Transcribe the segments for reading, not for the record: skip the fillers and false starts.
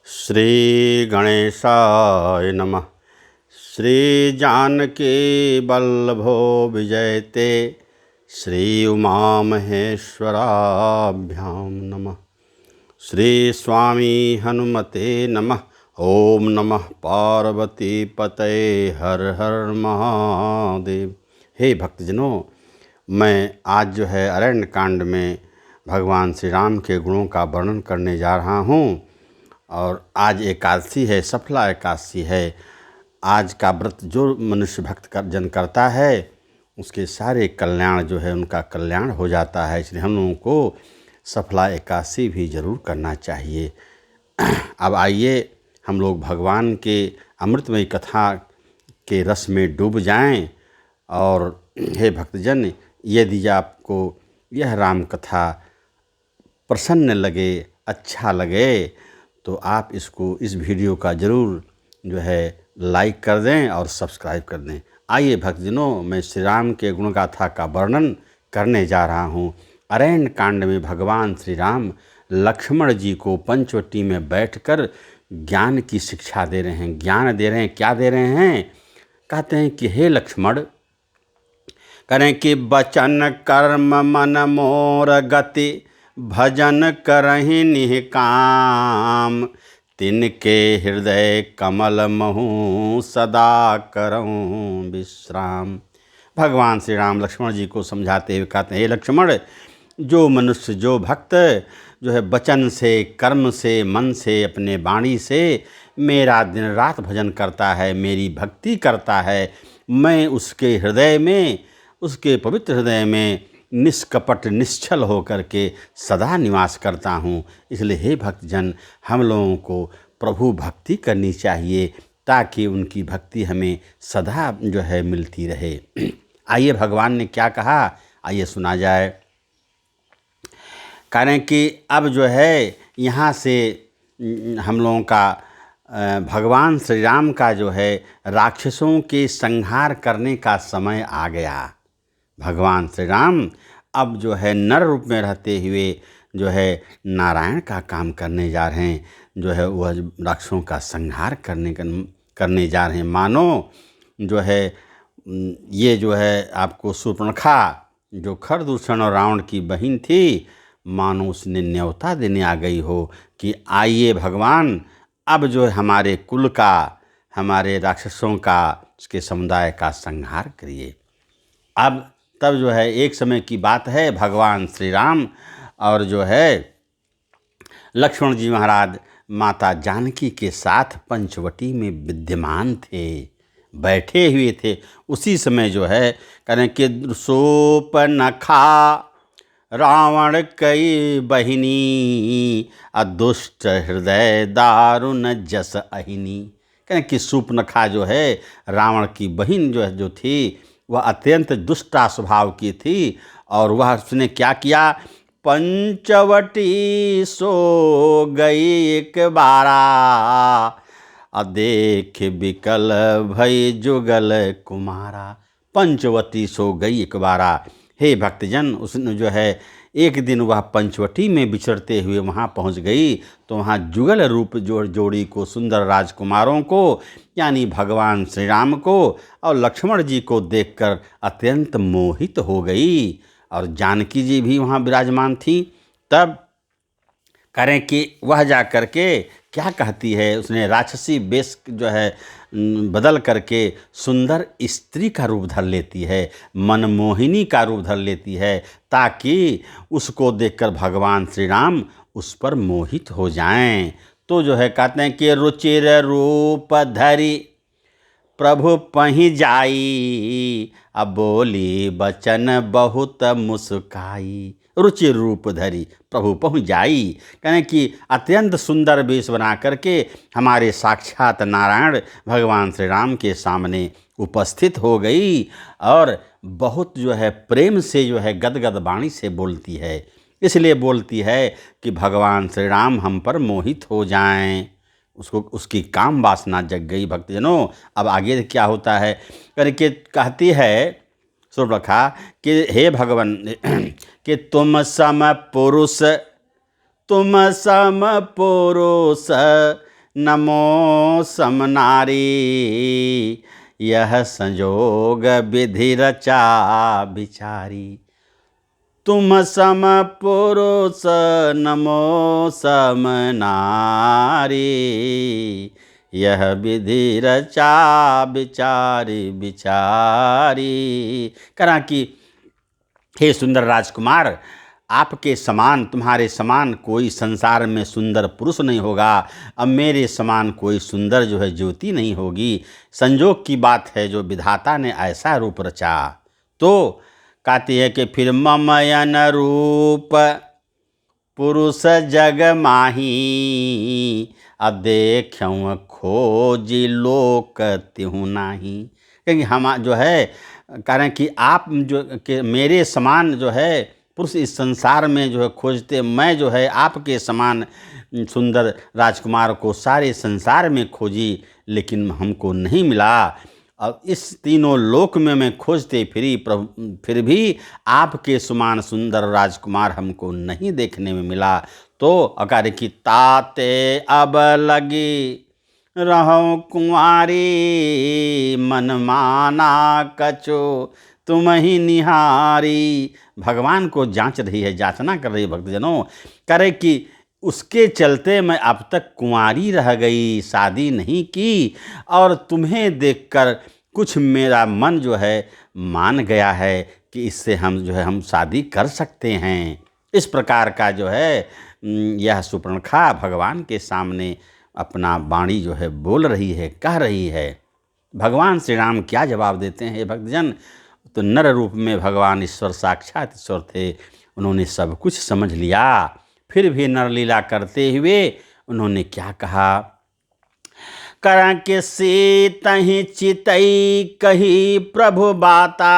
श्री गणेशाय नमः। श्री जानकी वल्लभो विजयते श्री उमा महेश्वराभ्यां नमः। श्री स्वामी हनुमते नमः। ओम नमः पार्वती पतये हर हर महादेव। हे भक्तजनों, मैं आज जो है अरण्य कांड में भगवान श्री राम के गुणों का वर्णन करने जा रहा हूँ। और आज एकादशी है, सफला एकादशी है। आज का व्रत जो मनुष्य भक्त जन करता है उसके सारे कल्याण जो है उनका कल्याण हो जाता है। इसलिए हम लोगों को सफला एकादशी भी ज़रूर करना चाहिए। अब आइए हम लोग भगवान के अमृतमयी कथा के रस में डूब जाएं। और हे भक्तजन, यदि आपको यह राम कथा प्रसन्न लगे, अच्छा लगे, तो आप इस वीडियो का ज़रूर जो है लाइक कर दें और सब्सक्राइब कर दें। आइए भक्तजनों, मैं श्री राम के गुणगाथा का वर्णन करने जा रहा हूँ। अरण्य कांड में भगवान श्री राम लक्ष्मण जी को पंचवटी में बैठकर ज्ञान की शिक्षा दे रहे हैं। ज्ञान दे रहे हैं, क्या दे रहे हैं? कहते हैं कि हे लक्ष्मण, करें कि बचन कर्म मन मोर गति भजन करहि निष्काम तिनके हृदय कमल महु सदा करऊं विश्राम। भगवान श्री राम लक्ष्मण जी को समझाते हुए कहते हैं, हे लक्ष्मण, जो मनुष्य, जो भक्त जो है वचन से, कर्म से, मन से, अपने वाणी से मेरा दिन रात भजन करता है, मेरी भक्ति करता है, मैं उसके हृदय में, उसके पवित्र हृदय में निष्कपट निश्चल होकर के सदा निवास करता हूँ। इसलिए हे भक्तजन, हम लोगों को प्रभु भक्ति करनी चाहिए ताकि उनकी भक्ति हमें सदा जो है मिलती रहे। आइए भगवान ने क्या कहा, आइए सुना जाए। कारण कि अब जो है यहाँ से हम लोगों का भगवान श्री राम का जो है राक्षसों के संहार करने का समय आ गया। भगवान श्री राम अब जो है नर रूप में रहते हुए जो है नारायण का काम करने जा रहे हैं। जो है वह राक्षसों का संहार करने जा रहे हैं। मानो जो है ये जो है आपको शूर्पणखा, जो खरदूषण और रावण की बहन थी, मानो उसने न्योता देने आ गई हो कि आइए भगवान, अब जो है हमारे कुल का, हमारे राक्षसों का, उसके समुदाय का संहार करिए। अब तब जो है एक समय की बात है, भगवान श्री राम और जो है लक्ष्मण जी महाराज माता जानकी के साथ पंचवटी में विद्यमान थे, बैठे हुए थे। उसी समय जो है करें कि शूर्पणखा रावण कई बहिनी अदुष्ट हृदय दारुण जस अहिनी। कहें कि शूर्पणखा जो है रावण की बहन जो थी, वह अत्यंत दुष्टा स्वभाव की थी। और वह उसने क्या किया, पंचवटी सो गई एक बारा अदेख बिकल भई जुगल कुमारा। पंचवटी सो गई एक बारा। हे भक्तजन, उसने जो है एक दिन वह पंचवटी में विचरते हुए वहाँ पहुँच गई तो वहाँ जुगल रूप जोड़ी को, सुंदर राजकुमारों को, यानी भगवान श्री राम को और लक्ष्मण जी को देखकर अत्यंत मोहित हो गई। और जानकी जी भी वहाँ विराजमान थी। तब करें कि वह जा कर के क्या कहती है, उसने राक्षसी वेश जो है बदल करके सुंदर स्त्री का रूप धर लेती है, मनमोहिनी का रूप धर लेती है, ताकि उसको देखकर भगवान श्री राम उस पर मोहित हो जाएं। तो जो है कहते हैं कि रुचिर रूप धरी प्रभु पहि जाई अब बोली बचन बहुत मुस्काई। रुचि रूप धरी प्रभु पहुँच जाई, कहें कि अत्यंत सुंदर वेश बना करके हमारे साक्षात नारायण भगवान श्री राम के सामने उपस्थित हो गई और बहुत जो है प्रेम से जो है गदगद वाणी से बोलती है। इसलिए बोलती है कि भगवान श्री राम हम पर मोहित हो जाएं। उसको उसकी काम वासना जग गई। भक्तजनों, अब आगे क्या होता है करके कहती है शूर्पणखा कि हे भगवान कि तुम सम पुरुष नमो समनारी, यह संजोग विधि रचा बिचारी। तुम सम पुरुष नमो समनारी, यह विधि रचा बिचारी बिचारी। करा कि हे सुंदर राजकुमार, आपके समान, तुम्हारे समान कोई संसार में सुंदर पुरुष नहीं होगा। अब मेरे समान कोई सुंदर जो है ज्योति नहीं होगी। संजोग की बात है, जो विधाता ने ऐसा रूप रचा। तो कहती है कि फिर ममयन रूप पुरुष जग माही, अब देखूँ खोज लोक तिहु नाही। क्योंकि हम जो है कह रहे हैं कि आप जो कि मेरे समान जो है पुरुष इस संसार में जो है खोजते, मैं जो है आपके समान सुंदर राजकुमार को सारे संसार में खोजी, लेकिन हमको नहीं मिला। अब इस तीनों लोक में मैं खोजते फिरी, प्रभु फिर भी आपके समान सुंदर राजकुमार हमको नहीं देखने में मिला। तो अकार की ताते अब लगी रहो कुंवारी, मन माना कचो तुम ही निहारी। भगवान को जांच रही है, जांचना कर रही है भक्तजनों। करे कि उसके चलते मैं अब तक कुंवारी रह गई, शादी नहीं की, और तुम्हें देखकर कुछ मेरा मन जो है मान गया है कि इससे हम जो है हम शादी कर सकते हैं। इस प्रकार का जो है यह सुपर्णखा भगवान के सामने अपना वाणी जो है बोल रही है, कह रही है। भगवान श्री राम क्या जवाब देते हैं भक्तजन? तो नर रूप में भगवान ईश्वर साक्षात ईश्वर थे, उन्होंने सब कुछ समझ लिया। फिर भी नरलीला करते हुए उन्होंने क्या कहा? करा के सीतहि चितई कही प्रभु बाता,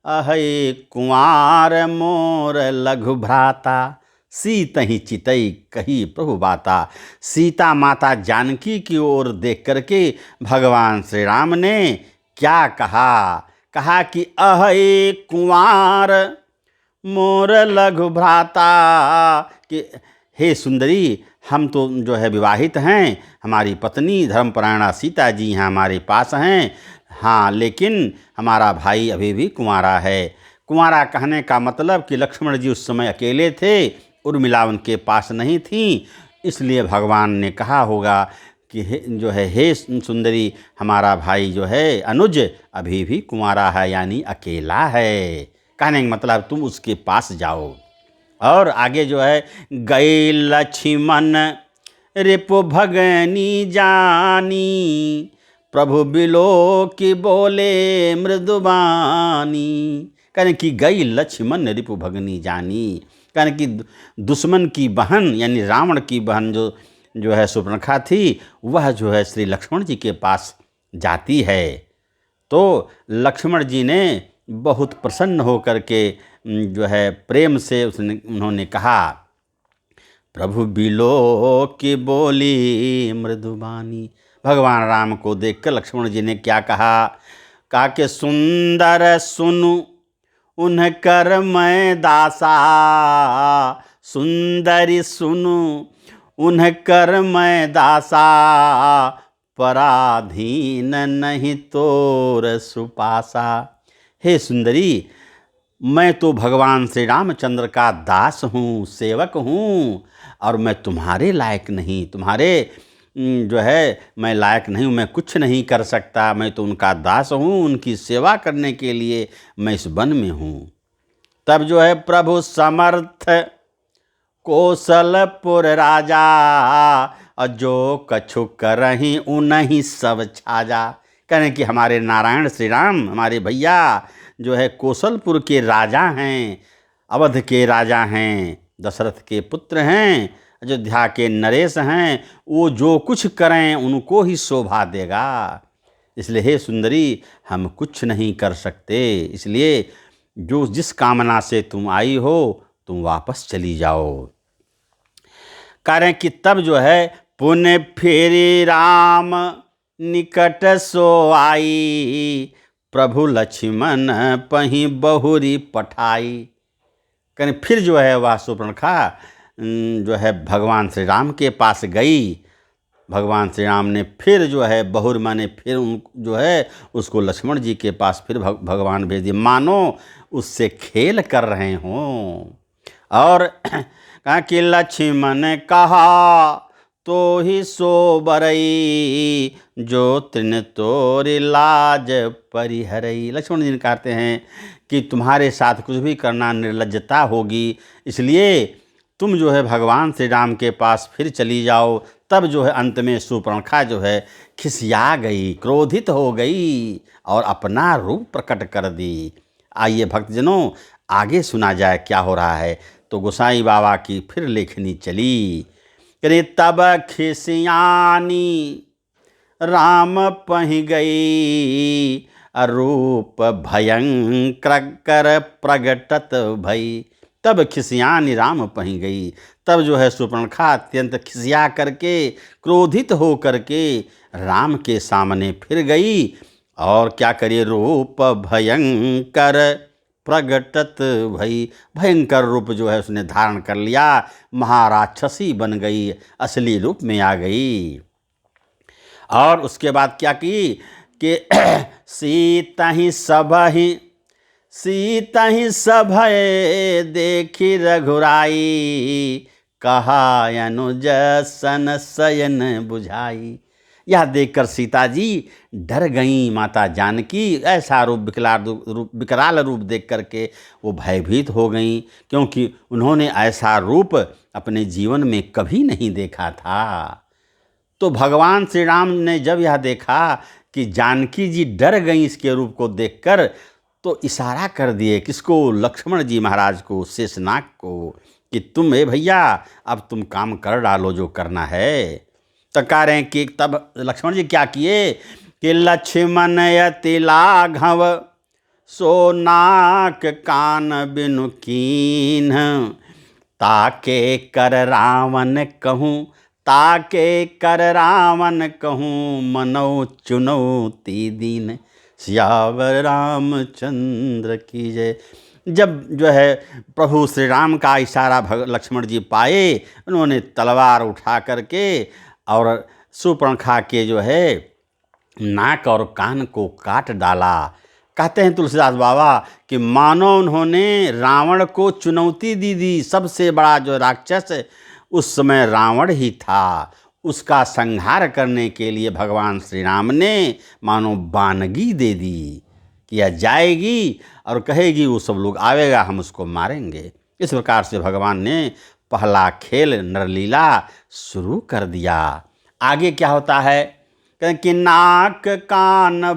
अहै कुंवार मोर लघु भ्राता। सीतहि चितई कही प्रभु बाता। सीता माता जानकी की ओर देख करके भगवान श्री राम ने क्या कहा? कहा कि अहै कुंवार मोर लघु भ्राता, कि हे सुंदरी, हम तो जो है विवाहित हैं, हमारी पत्नी धर्मपरायणा सीता जी यहाँ हमारे पास हैं, हाँ, लेकिन हमारा भाई अभी भी कुंवारा है। कुंवारा कहने का मतलब कि लक्ष्मण जी उस समय अकेले थे, उर्मिला उनके पास नहीं थी, इसलिए भगवान ने कहा होगा कि जो है हे सुंदरी, हमारा भाई जो है अनुज अभी भी कुंवारा है, यानी अकेला है। कहने का मतलब तुम उसके पास जाओ। और आगे जो है गए लक्ष्मण रिपु भगनी जानी, प्रभु बिलो की बोले मृदुबानी। कहने कि गई लक्ष्मण रिपु भगनी जानी, कहने कि दुश्मन की बहन यानी रावण की बहन जो है सुपर्णखा थी, वह जो है श्री लक्ष्मण जी के पास जाती है। तो लक्ष्मण जी ने बहुत प्रसन्न होकर के जो है प्रेम से उन्होंने कहा, प्रभु बिलो की बोली मृदुबानी। भगवान राम को देखकर लक्ष्मण जी ने क्या कहा? कहा कि सुंदर सुनु उन्ह कर मैं दासा, सुंदरी सुनु उन्ह कर मैं दासा, पराधीन नहीं तोर सुपासा। हे सुंदरी, मैं तो भगवान श्री रामचंद्र का दास हूँ, सेवक हूँ, और मैं तुम्हारे लायक नहीं, तुम्हारे जो है मैं लायक नहीं हूँ, मैं कुछ नहीं कर सकता, मैं तो उनका दास हूँ, उनकी सेवा करने के लिए मैं इस वन में हूँ। तब जो है प्रभु समर्थ कौशलपुर राजा, जो कछु करही उन्हीं सब छाजा। कहें कि हमारे नारायण श्री राम, हमारे भैया जो है कौशलपुर के राजा हैं, अवध के राजा हैं, दशरथ के पुत्र हैं, अयोध्या के नरेश हैं, वो जो कुछ करें उनको ही शोभा देगा। इसलिए हे सुंदरी, हम कुछ नहीं कर सकते, इसलिए जो जिस कामना से तुम आई हो तुम वापस चली जाओ। कारण कि तब जो है पुण्य फेरी राम निकट सो आई, प्रभु लक्ष्मण पही बहुरी पठाई। कहीं फिर जो है वह सुपर्णखा जो है भगवान श्री राम के पास गई, भगवान श्री राम ने फिर जो है बहुर माने फिर उन जो है उसको लक्ष्मण जी के पास फिर भगवान भेज दिए, मानो उससे खेल कर रहे हों। और कहा कि लक्ष्मण ने कहा तो ही सो बरई, जो तृण तोरी लाज परिहरई। लक्ष्मण जी ने कहते हैं कि तुम्हारे साथ कुछ भी करना निर्लज्जता होगी, इसलिए तुम जो है भगवान श्री राम के पास फिर चली जाओ। तब जो है अंत में शूर्पणखा जो है खिसिया गई, क्रोधित हो गई और अपना रूप प्रकट कर दी। आइए भक्तजनों, आगे सुना जाए क्या हो रहा है। तो गोसाई बाबा की फिर लेखनी चली। रे तब खिसियानी राम पहि गई, रूप भयंकर कर प्रगटत भई। तब खिसियानी राम पहि गई, तब जो है शूर्पणखा अत्यंत खिसिया करके, क्रोधित हो करके राम के सामने फिर गई। और क्या करिए, रूप भयंकर प्रगटत भई, भयंकर रूप जो है उसने धारण कर लिया, महाराक्षसी बन गई, असली रूप में आ गई। और उसके बाद क्या की कि सीता ही सभय देखी रघुराई, कहा अनुज सन शयन बुझाई। यह देखकर सीता जी डर गईं। माता जानकी ऐसा विकराल रूप देख करके वो भयभीत हो गईं, क्योंकि उन्होंने ऐसा रूप अपने जीवन में कभी नहीं देखा था। तो भगवान श्री राम ने जब यह देखा कि जानकी जी डर गईं इसके रूप को देखकर, तो इशारा कर दिए किसको, लक्ष्मण जी महाराज को, शेषनाग को, कि तुम भैया अब तुम काम कर डालो जो करना है। तो कह रहे हैं कि तब लक्ष्मण जी क्या किए कि लक्ष्मण यति लाघव, सो नाक कान बिनु कीन, ताके कर रावण कहूँ, ताके कर रावण कहूँ, मनौ चुनौती दीन, सियावर रामचंद्र की जय। जब जो है प्रभु श्री राम का इशारा लक्ष्मण जी पाए, उन्होंने तलवार उठा करके और शूर्पणखा के जो है नाक और कान को काट डाला। कहते हैं तुलसीदास बाबा कि मानो उन्होंने रावण को चुनौती दी। सबसे बड़ा जो राक्षस उस समय रावण ही था, उसका संहार करने के लिए भगवान श्री राम ने मानो बानगी दे दी कि यह जाएगी और कहेगी वो सब लोग आवेगा, हम उसको मारेंगे। इस प्रकार से भगवान ने पहला खेल नरलीला शुरू कर दिया। आगे क्या होता है कि नाक कान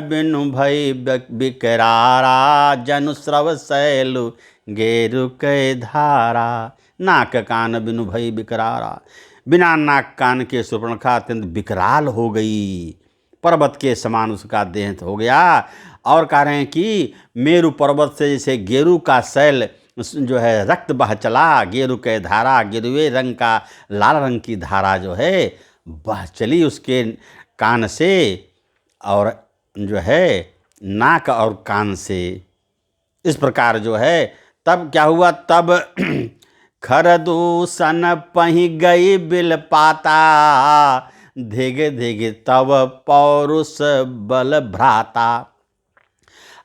बिनु भई बिकरारा, जनु स्रव शैलु गेरु कै धारा। नाक कान बिनु भई बिकरारा, बिना नाक कान के शूर्पणखा अत्यंत विकराल हो गई, पर्वत के समान उसका देह हो गया। और कह रहे हैं कि मेरु पर्वत से जैसे गेरू का शैल जो है रक्त बह चला, गेरू के धारा, गेरुए रंग का लाल रंग की धारा जो है बह चली उसके कान से और जो है नाक और कान से। इस प्रकार जो है तब क्या हुआ, तब खरदूषण पहि गई बिल पाता, धेगे धेगे तब पौरुष बल भ्राता।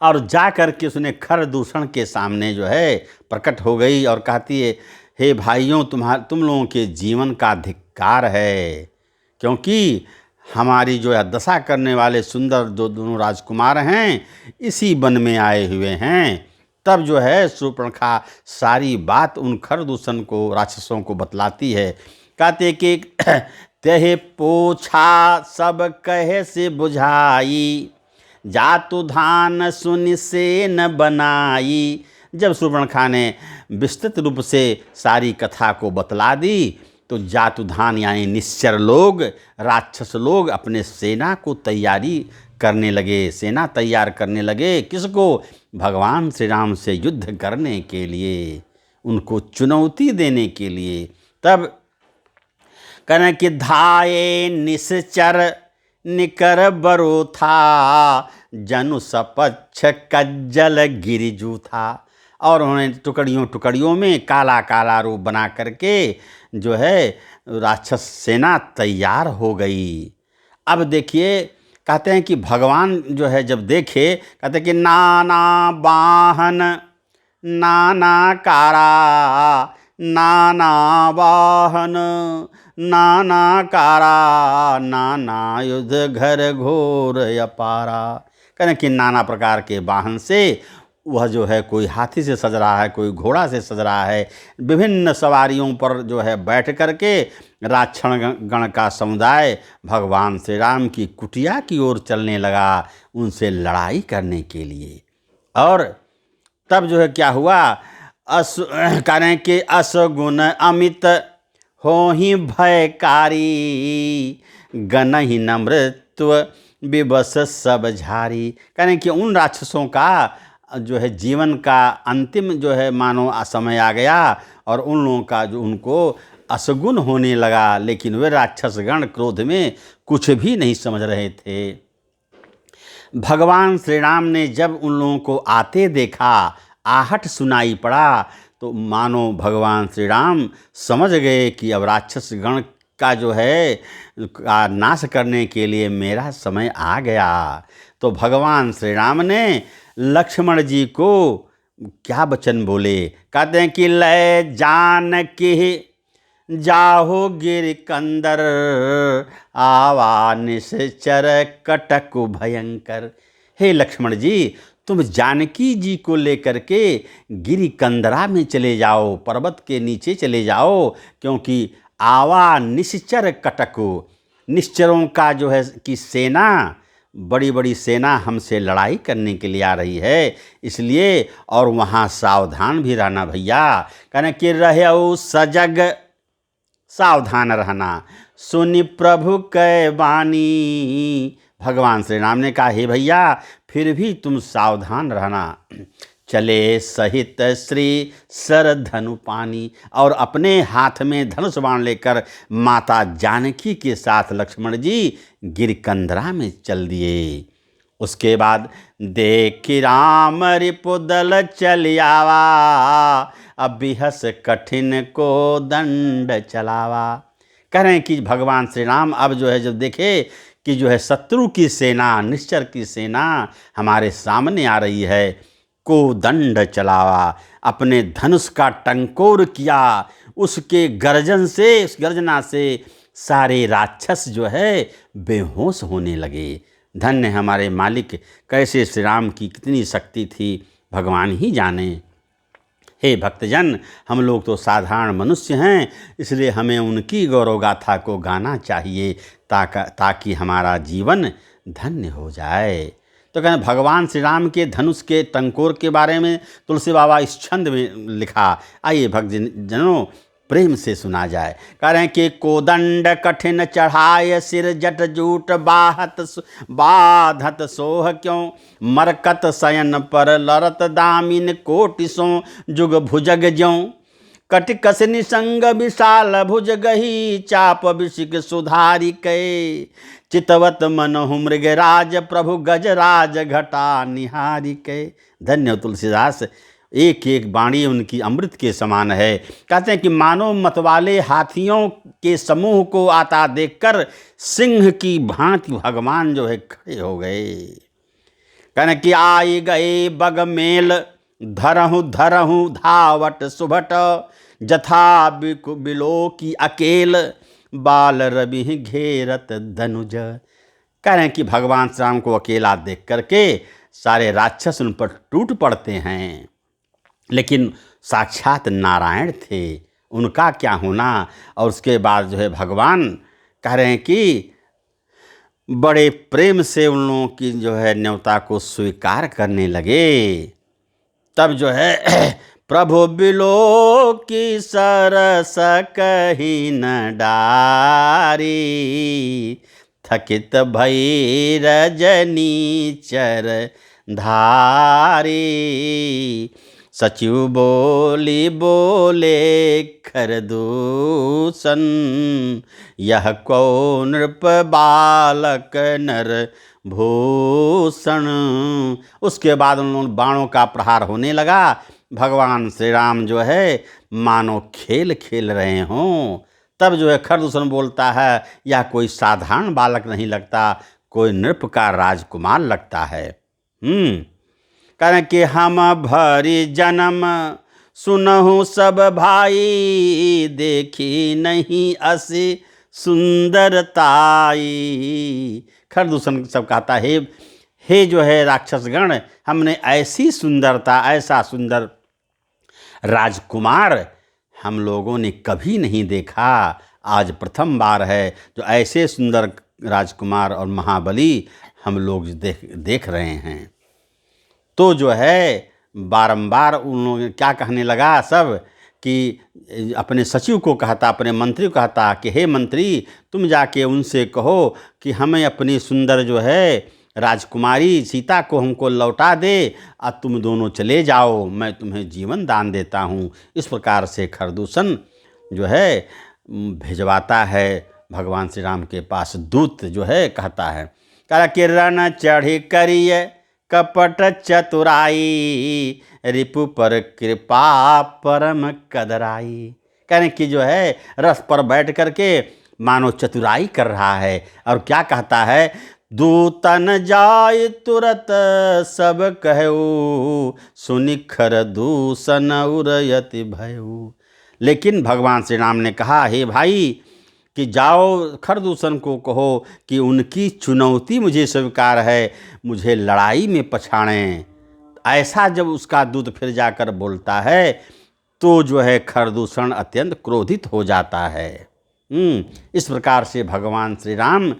और जा कर के उसने खरदूषण के सामने जो है प्रकट हो गई और कहती है, हे भाइयों, तुम लोगों के जीवन का धिक्कार है, क्योंकि हमारी जो है दशा करने वाले सुंदर जो दोनों राजकुमार हैं इसी वन में आए हुए हैं। तब जो है शूर्पणखा सारी बात उन खरदूषण को, राक्षसों को बतलाती है। कहते कि तेहे पूछा सब कहे से बुझाई, जातु धान सुनि से न बनाई। जब शूर्पणखा ने विस्तृत रूप से सारी कथा को बतला दी, तो जातुधान यानी निश्चर लोग, राक्षस लोग अपने सेना को तैयारी करने लगे, सेना तैयार करने लगे। किसको? भगवान श्री राम से युद्ध करने के लिए, उनको चुनौती देने के लिए। तब कहने कि धाये निश्चर निकर बरो था, जनु सपक्ष कज्जल गिरिजू था। और उन्होंने टुकड़ियों टुकड़ियों में काला काला रूप बना करके जो है राक्षस सेना तैयार हो गई। अब देखिए, कहते हैं कि भगवान जो है जब देखे, कहते हैं कि नाना वाहन नाना कारा, नाना वाहन नाना कारा, नाना युद्ध घर घोर अपारा। कहते कि नाना प्रकार के वाहन से वह जो है कोई हाथी से सज रहा है, कोई घोड़ा से सज रहा है, विभिन्न सवारियों पर जो है बैठ करके राक्षण गण का समुदाय भगवान श्री राम की कुटिया की ओर चलने लगा, उनसे लड़ाई करने के लिए। और तब जो है क्या हुआ, करें कि असगुण अमित हो ही भयकारी, गण ही नमृत्व विवश सब झारी। करें कि उन राक्षसों का जो है जीवन का अंतिम जो है मानो समय आ गया, और उन लोगों का जो उनको असगुण होने लगा, लेकिन वे राक्षसगण क्रोध में कुछ भी नहीं समझ रहे थे। भगवान श्री राम ने जब उन लोगों को आते देखा, आहट सुनाई पड़ा, तो मानो भगवान श्री राम समझ गए कि अब राक्षस गण का जो है का नाश करने के लिए मेरा समय आ गया। तो भगवान श्री राम ने लक्ष्मण जी को क्या वचन बोले, कहते हैं कि लय जान के जाहो गिर कंदर, आवा निश्चर कटक भयंकर। हे लक्ष्मण जी, तुम जानकी जी को लेकर के गिरी कंदरा में चले जाओ, पर्वत के नीचे चले जाओ, क्योंकि आवा निश्चर कटको, निश्चरों का जो है कि सेना, बड़ी बड़ी सेना हमसे लड़ाई करने के लिए आ रही है, इसलिए और वहाँ सावधान भी रहना भैया। कहने कि रहो सजग, सावधान रहना, सुनि प्रभु कै वाणी। भगवान श्री राम ने कहा, हे भैया फिर भी तुम सावधान रहना। चले सहित श्री सर धनु पानी, और अपने हाथ में धनुष बाण लेकर माता जानकी के साथ लक्ष्मण जी गिरकंदरा में चल दिए। उसके बाद देखि राम रिपुदल चल आवा, अब बिहस कठिन को दंड चलावा। कह रहे हैं कि भगवान श्री राम अब जो है जब देखे कि जो है शत्रु की सेना, निश्चर की सेना हमारे सामने आ रही है, को दंड चलावा, अपने धनुष का टंकोर किया, उसके गर्जन से, उस गर्जना से सारे राक्षस जो है बेहोश होने लगे। धन्य हमारे मालिक, कैसे श्री राम की कितनी शक्ति थी भगवान ही जाने। हे भक्तजन, हम लोग तो साधारण मनुष्य हैं, इसलिए हमें उनकी गौरव गाथा को गाना चाहिए ताकि हमारा जीवन धन्य हो जाए। तो कहना भगवान श्री राम के धनुष के टंकोर के बारे में तुलसी बाबा इस छंद में लिखा। आइए भक्तजनों प्रेम से सुना जाए। कह रहे हैं कि कोदंड कठिन चढ़ाए, सिर जट जूट बाधत सोह क्यों, मरकत शयन पर लरत दामिन कोटिसों, जुग भुजग ज्यों, कटिकस निसंग विशाल भुज गही, चाप विशिक सुधारी कै, चितवत मनहु मृगराज प्रभु गजराज घटा निहारी कै। धन्य तुलसीदास, एक एक वाणी उनकी अमृत के समान है। कहते हैं कि मानो मतवाले हाथियों के समूह को आता देखकर सिंह की भांति भगवान जो है खड़े हो गए। कहने कि आई गए बग मेल, धरहु धरहु धावट सुभट, जथा बिलो की अकेल, बाल रवि घेरत धनुज। कह रहे हैं कि भगवान श्री राम को अकेला देख करके सारे राक्षस उन पर टूट पड़ते हैं, लेकिन साक्षात नारायण थे, उनका क्या होना। और उसके बाद जो है भगवान कह रहे हैं कि बड़े प्रेम से उन लोगों की जो है न्योता को स्वीकार करने लगे। तब जो है प्रभु बिलो की सरस कही न डारी, थकित भई रजनी चर धारी, सचिव बोली बोले खरदूषण, यह कौ नृप बालक नर भूषण। उसके बाद उन लोगों बाणों का प्रहार होने लगा, भगवान श्री राम जो है मानो खेल खेल रहे हों। तब जो है खरदूषण बोलता है, यह कोई साधारण बालक नहीं लगता, कोई नृप का राजकुमार लगता है। कारण कि हम भरी जन्म सुनहु सब भाई, देखी नहीं असी सुंदरताई। खरदूषण सब कहता है, हे जो है राक्षसगण, हमने ऐसी सुंदरता, ऐसा सुंदर राजकुमार हम लोगों ने कभी नहीं देखा। आज प्रथम बार है जो ऐसे सुंदर राजकुमार और महाबली हम लोग देख रहे हैं। तो जो है बारंबार उन लोग क्या कहने लगा सब कि अपने सचिव को कहता, अपने मंत्री को कहता कि हे मंत्री, तुम जाके उनसे कहो कि हमें अपनी सुंदर जो है राजकुमारी सीता को हमको लौटा दे, और तुम दोनों चले जाओ, मैं तुम्हें जीवन दान देता हूँ। इस प्रकार से खरदूषण जो है भिजवाता है भगवान श्री राम के पास। दूत जो है कहता है, कह किरण चढ़ी करिए कपट चतुराई, रिपु पर कृपा परम कदराई। कहने की जो है रथ पर बैठ करके मानो चतुराई कर रहा है। और क्या कहता है, दूतन जाय तुरत सब कहू, सुनि खरदूषण उरयति भयऊ। लेकिन भगवान श्री राम ने कहा, हे भाई कि जाओ खरदूषण को कहो कि उनकी चुनौती मुझे स्वीकार है, मुझे लड़ाई में पछाड़ें। ऐसा जब उसका दूत फिर जाकर बोलता है तो जो है खरदूषण अत्यंत क्रोधित हो जाता है। इस प्रकार से भगवान श्री राम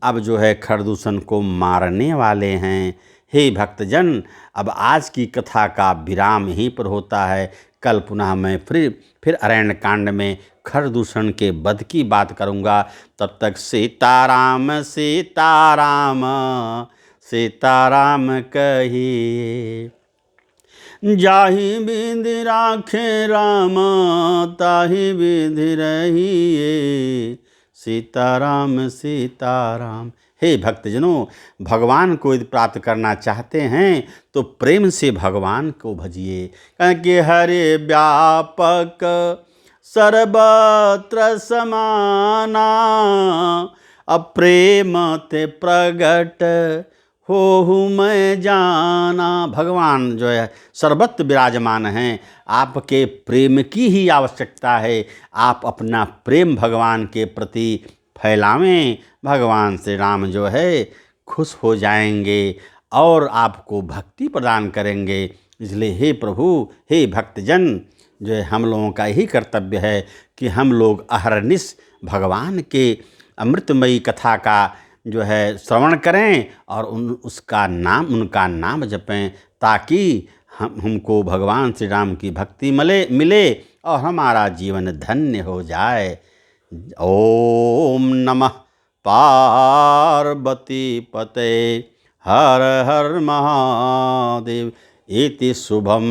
अब जो है खरदूषण को मारने वाले हैं। हे भक्तजन, अब आज की कथा का विराम यहीं पर होता है। कल पुनः मैं फिर अरण्य कांड में खरदूषण के वध की बात करूँगा। तब तक सीताराम सीताराम सीताराम कहिए, जाहि विधि राखे राम ताहि विधि रहिए, सीताराम सीताराम। हे भक्तजनों, भगवान को यदि प्राप्त करना चाहते हैं तो प्रेम से भगवान को भजिए। क्योंकि हरे व्यापक सर्वत्र समाना, अप्रेम ते प्रगट हो मैं जाना। भगवान जो है सर्वत्र विराजमान हैं, आपके प्रेम की ही आवश्यकता है। आप अपना प्रेम भगवान के प्रति फैलावें, भगवान श्री राम जो है खुश हो जाएंगे और आपको भक्ति प्रदान करेंगे। इसलिए हे प्रभु, हे भक्तजन, जो है हम लोगों का यही कर्तव्य है कि हम लोग अहरनिश भगवान के अमृतमयी कथा का जो है श्रवण करें और उनका नाम जपें, ताकि हमको भगवान श्री राम की भक्ति मिले और हमारा जीवन धन्य हो जाए। ओम नमः पार्वती पते हर हर महादेव। इति शुभम।